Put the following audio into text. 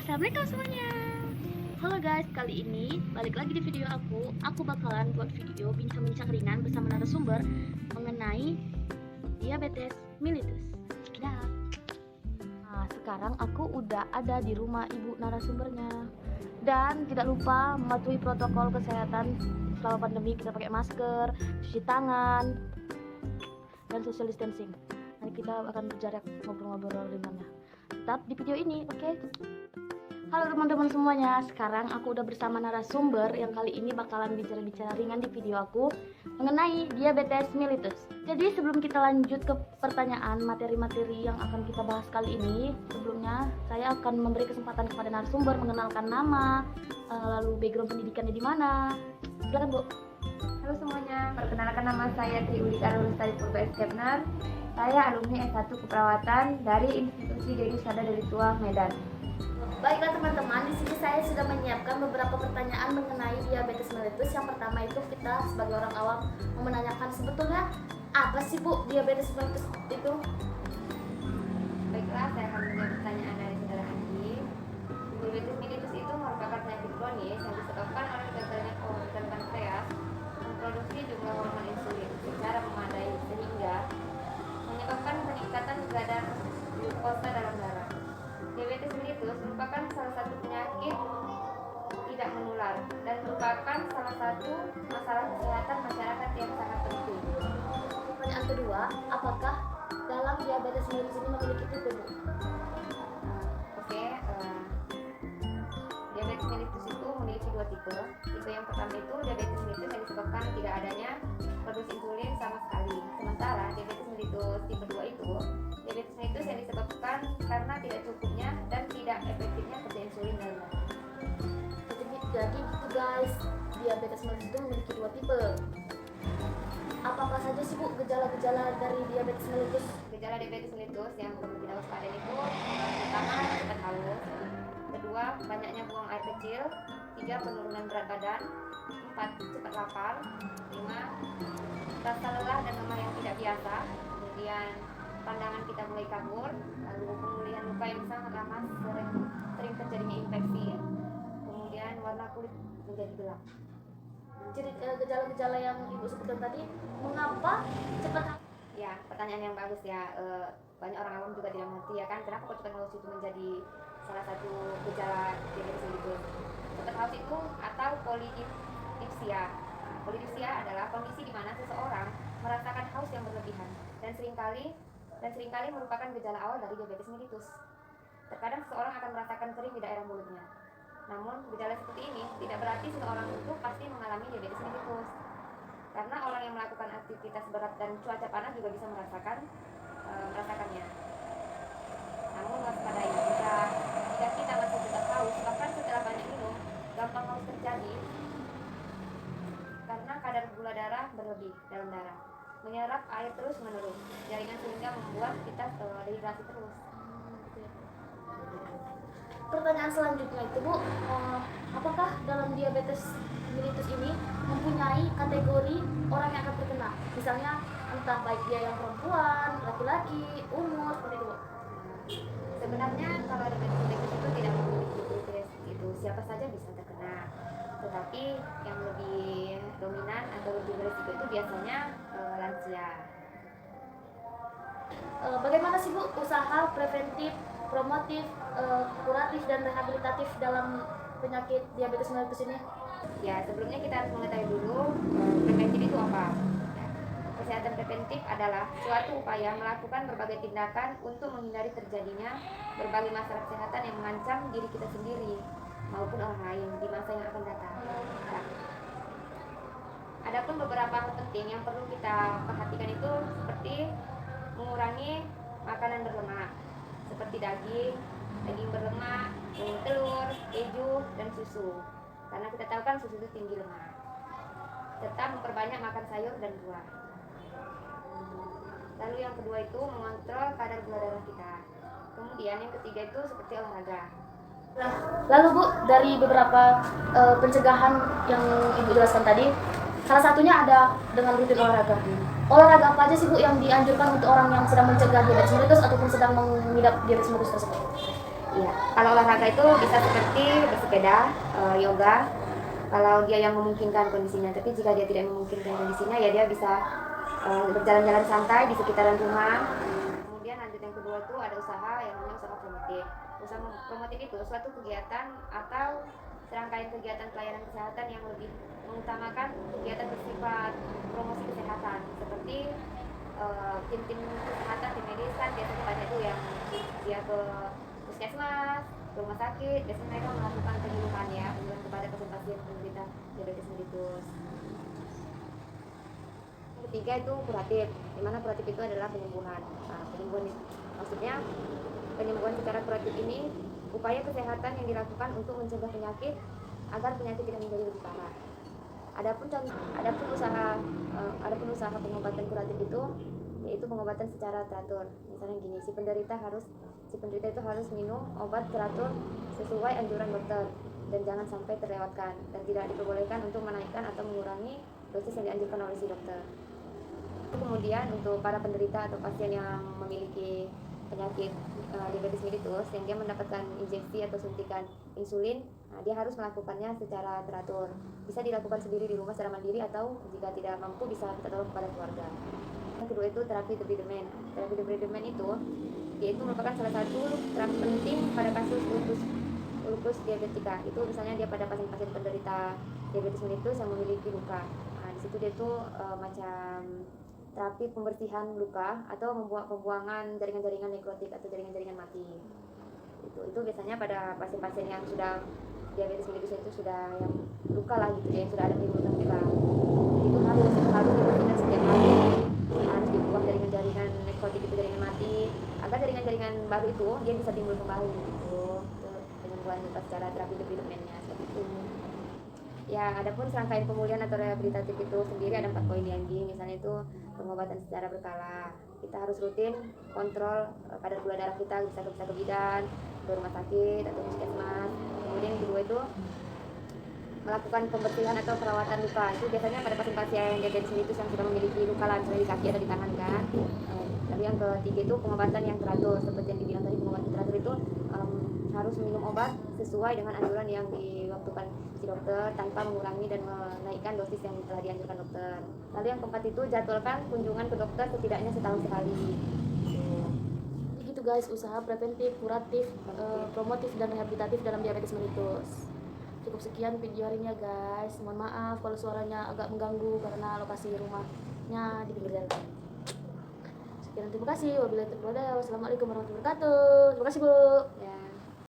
Assalamualaikum semuanya. Halo guys, kali ini balik lagi di video aku bakalan buat video bincang-bincang ringan bersama narasumber mengenai diabetes mellitus. Check it out. Nah, sekarang aku udah ada di rumah ibu narasumbernya. Dan tidak lupa mematuhi protokol kesehatan selama pandemi. Kita pakai masker, cuci tangan, dan social distancing. Nanti kita akan berjarak ngobrol-ngobrol ringannya. Tetap di video ini, oke? Halo teman-teman semuanya, sekarang aku udah bersama narasumber yang kali ini bakalan bicara-bicara ringan di video aku mengenai diabetes mellitus. Jadi sebelum kita lanjut ke pertanyaan materi-materi yang akan kita bahas kali ini, sebelumnya saya akan memberi kesempatan kepada narasumber mengenalkan nama, lalu background pendidikannya di mana. Silakan Bu. Halo semuanya, perkenalkan nama saya Tri Ulika Lestari Purba Eskepner. Saya alumni S1 Keperawatan dari Institusi Dedi Sada dari Tua, Medan. Baiklah teman-teman, di sini saya sudah menyiapkan beberapa pertanyaan mengenai diabetes mellitus. Yang pertama itu kita sebagai orang awam mau menanyakan sebetulnya apa sih Bu diabetes mellitus itu? Baiklah, saya akan menjawab pertanyaan dari saudara Andi. Diabetes mellitus itu merupakan penyakit kronis yang disebabkan oleh gagalnya organ pankreas memproduksi jumlah hormon insulin secara memadai sehingga menyebabkan peningkatan kadar glukosa dalam darah. Diabetes mellitus merupakan salah satu penyakit tidak menular dan merupakan salah satu masalah kesehatan masyarakat yang sangat penting. Pertanyaan kedua, apakah dalam diabetes mellitus ini memiliki tipe Bu? Diabetes mellitus itu memiliki dua tipe. Tipe yang pertama itu diabetes mellitus yang disebabkan tidak adanya produksi insulin sama sekali. Sementara diabetes mellitus tipe 2 itu diabetes mellitus yang disebabkan karena tidak cukupnya dan tidak efektifnya kerja insulin dalam darah. Jadi gitu guys, diabetes mellitus itu memiliki dua tipe. Apa saja sih Bu gejala-gejala dari diabetes mellitus? Gejala diabetes mellitus yang perlu kita waspadai itu pertama cepat haus, kedua banyaknya buang air kecil, tiga penurunan berat badan, empat cepat lapar, lima rasa lelah dan lemah yang tidak biasa, kemudian pandangan kita mulai kabur, lalu pemulihan luka yang sangat lama, sering terjadinya infeksi, kemudian warna kulit menjadi gelap. Jadi gejala-gejala yang Ibu sebutkan tadi, mengapa cepat haus? Ya, pertanyaan yang bagus ya. Banyak orang awam juga tidak mengerti ya kan, kenapa kok cepat haus itu menjadi salah satu gejala diabetes mellitus. Cepat haus itu atau polidipsia. Polidipsia adalah kondisi di mana seseorang merasakan haus yang berlebihan dan seringkali merupakan gejala awal dari diabetes mellitus. Terkadang seseorang akan merasakan kering di daerah mulutnya. Namun, gejala seperti ini tidak berarti seseorang itu pasti mengalami diabetes mellitus. Karena orang yang melakukan aktivitas berat dan cuaca panas juga bisa merasakannya. Namun waspadai, jika kita masih tetap haus, bahkan setelah banyak minum, gampang haus terjadi karena kadar gula darah berlebih dalam darah, menyerap air terus menerus jaringan sehingga membuat kita dehidrasi terus. Pertanyaan selanjutnya itu Bu, apakah dalam diabetes mellitus ini mempunyai kategori orang yang akan terkena? Misalnya entah baik dia yang perempuan, laki-laki, umur, seperti itu Bu. Sebenarnya kalau diabetes mellitus itu tidak memiliki kriteria itu, siapa saja bisa terkena. Tetapi yang lebih dominan atau lebih berisiko itu biasanya lansia. Bagaimana sih Bu usaha preventif, promotif, kuratif dan rehabilitatif dalam penyakit diabetes mellitus ini? Ya, sebelumnya kita harus mengetahui dulu preventif itu apa. Ya, kesehatan preventif adalah suatu upaya melakukan berbagai tindakan untuk menghindari terjadinya berbagai masalah kesehatan yang mengancam diri kita sendiri maupun orang lain di masa yang akan datang. Nah, adapun beberapa hal penting yang perlu kita perhatikan itu seperti mengurangi makanan berlemak seperti daging berlemak, telur, keju, dan susu. Karena kita tahu kan susu itu tinggi lemak. Tetap memperbanyak makan sayur dan buah. Lalu yang kedua itu mengontrol kadar gula darah kita. Kemudian yang ketiga itu seperti olahraga. Lalu Bu, dari beberapa pencegahan yang Ibu jelaskan tadi, salah satunya ada dengan rutin olahraga. Olahraga apa aja sih Bu yang dianjurkan untuk orang yang sedang mencegah diabetes mellitus ataupun sedang mengidap diabetes mellitus tersebut? Iya, kalau olahraga itu bisa seperti bersepeda, yoga, kalau dia yang memungkinkan kondisinya. Tapi jika dia tidak memungkinkan kondisinya, ya dia bisa berjalan-jalan santai di sekitaran rumah. Kemudian lanjut yang kedua itu ada usaha yang namanya usaha promotif. Usaha promotif itu suatu kegiatan atau serangkaian kegiatan pelayanan kesehatan yang lebih mengutamakan kegiatan bersifat promosi kesehatan, seperti tim-tim kesehatan, tim medis kan biasanya banyak itu yang dia ke puskesmas, ke rumah sakit, biasanya mereka melakukan penyuluhan kepada pasien-pasien penderita diabetes mellitus. Yang ketiga itu kuratif, di mana kuratif itu adalah penyembuhan. Nah, penyembuhan maksudnya penyembuhan secara kuratif ini upaya kesehatan yang dilakukan untuk mencegah penyakit agar penyakit tidak menjadi lebih parah. Adapun usaha pengobatan kuratif itu yaitu pengobatan secara teratur. Misalnya gini, si penderita itu harus minum obat teratur sesuai anjuran dokter dan jangan sampai terlewatkan dan tidak diperbolehkan untuk menaikkan atau mengurangi dosis yang dianjurkan oleh si dokter. Kemudian untuk para penderita atau pasien yang memiliki penyakit diabetes mellitus yang dia mendapatkan injeksi atau suntikan insulin, nah dia harus melakukannya secara teratur. Bisa dilakukan sendiri di rumah secara mandiri atau jika tidak mampu bisa minta tolong kepada keluarga. Yang kedua itu terapi debridement. Terapi debridement itu yaitu merupakan salah satu terapi penting pada kasus lupus diabetika. Itu misalnya dia pada pasien-pasien penderita diabetes mellitus yang memiliki luka. Nah, di situ dia tuh macam terapi pembersihan luka atau pembuangan jaringan-jaringan nekrotik atau jaringan-jaringan mati. Itu biasanya pada pasien-pasien yang sudah diabetes mellitus itu sudah yang luka lah gitu ya, yang sudah ada menimbulkan luka. Itu harus dibersihkan setiap hari, harus dibuang jaringan-jaringan nekrotik itu jaringan mati agar jaringan-jaringan baru itu dia bisa timbul kembali gitu. Itu penyembuhan luka secara terapi debridement-nya seperti itu. Ya, adapun serangkaian pemulihan atau rehabilitatif itu sendiri ada 4 poin yang misalnya itu pengobatan secara berkala. Kita harus rutin kontrol kadar gula darah kita, bisa ke bidan, ke rumah sakit atau puskesmas. Kemudian yang kedua itu melakukan pembersihan atau perawatan luka. Itu biasanya pada pasien-pasien diabetes mellitus yang sudah memiliki luka lancur di kaki atau di tangan kan. Lalu yang ketiga itu pengobatan yang teratur, seperti yang dibilang tadi, pengobatan teratur itu harus minum obat sesuai dengan anjuran yang diwaktukan si dokter tanpa mengurangi dan menaikkan dosis yang telah dianjurkan dokter. Lalu yang keempat itu jadwalkan kunjungan ke dokter setidaknya setahun sekali. Jadi gitu guys, usaha preventif, kuratif, promotif dan rehabilitatif dalam diabetes mellitus. Cukup sekian video hari ini ya guys. Mohon maaf kalau suaranya agak mengganggu karena lokasi rumahnya di pinggir jalan. Sekian, terima kasih. Wabillahi taufiq wal hidayah. Wassalamualaikum warahmatullahi wabarakatuh. Terima kasih Bu. Ya.